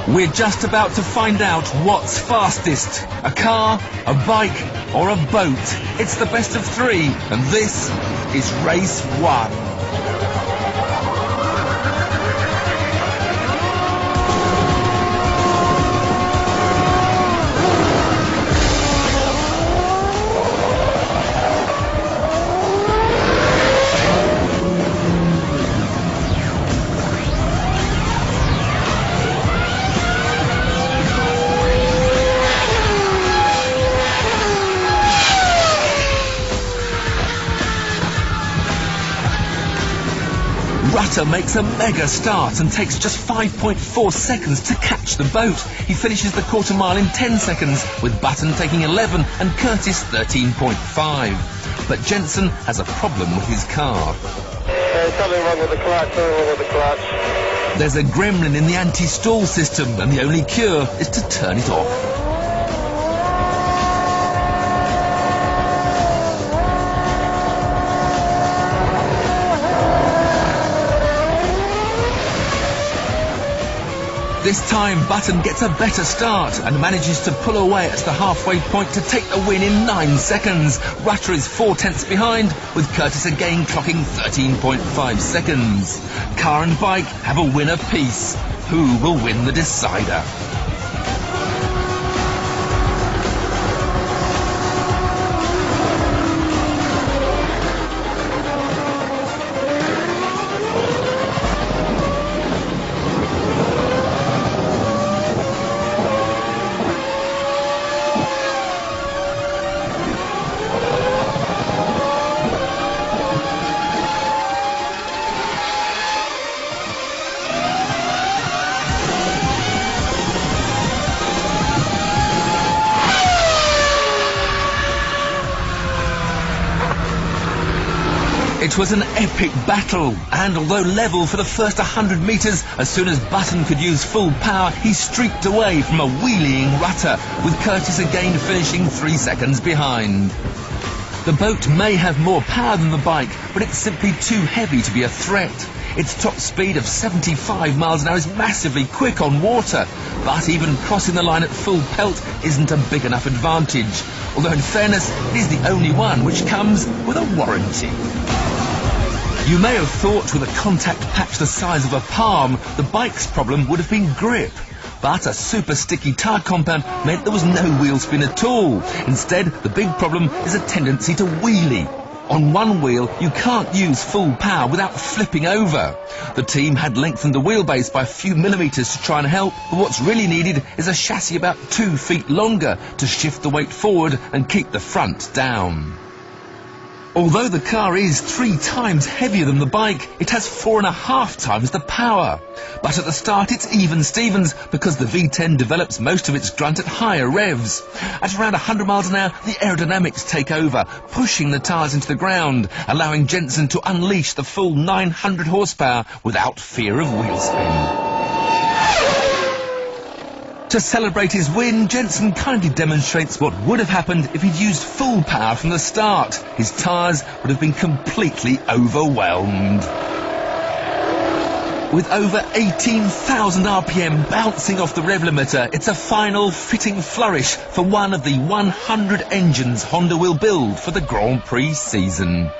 We're just about to find out what's fastest, a car, a bike or a boat. It's the best of three, and this is race 1. Rutter makes a mega start and takes just 5.4 seconds to catch the boat. He finishes the quarter mile in 10 seconds, with Button taking 11 and Curtis 13.5. But Jensen has a problem with his car. Something wrong with the clutch, something wrong with the clutch. There's a gremlin in the anti-stall system, and the only cure is to turn it off. This time, Button gets a better start and manages to pull away at the halfway point to take the win in 9 seconds. Rutter is 4 tenths behind, with Curtis again clocking 13.5 seconds. Car and bike have a win apiece. Who will win the decider? It was an epic battle, and although level for the first 100 metres, as soon as Button could use full power, he streaked away from a wheeling Rutter, with Curtis again finishing 3 seconds behind. The boat may have more power than the bike, but it's simply too heavy to be a threat. Its top speed of 75 miles an hour is massively quick on water, but even crossing the line at full pelt isn't a big enough advantage, although in fairness, it is the only one which comes with a warranty. You may have thought with a contact patch the size of a palm, the bike's problem would have been grip. But a super sticky tyre compound meant there was no wheel spin at all. Instead, the big problem is a tendency to wheelie. On one wheel, you can't use full power without flipping over. The team had lengthened the wheelbase by a few millimetres to try and help, but what's really needed is a chassis about 2 feet longer to shift the weight forward and keep the front down. Although the car is 3 times heavier than the bike, it has 4.5 times the power. But at the start it's even Stevens, because the V10 develops most of its grunt at higher revs. At around 100 miles an hour, the aerodynamics take over, pushing the tyres into the ground, allowing Jensen to unleash the full 900 horsepower without fear of wheel spin. To celebrate his win, Jensen kindly demonstrates what would have happened if he'd used full power from the start. His tyres would have been completely overwhelmed. With over 18,000 RPM bouncing off the rev limiter, it's a final fitting flourish for one of the 100 engines Honda will build for the Grand Prix season.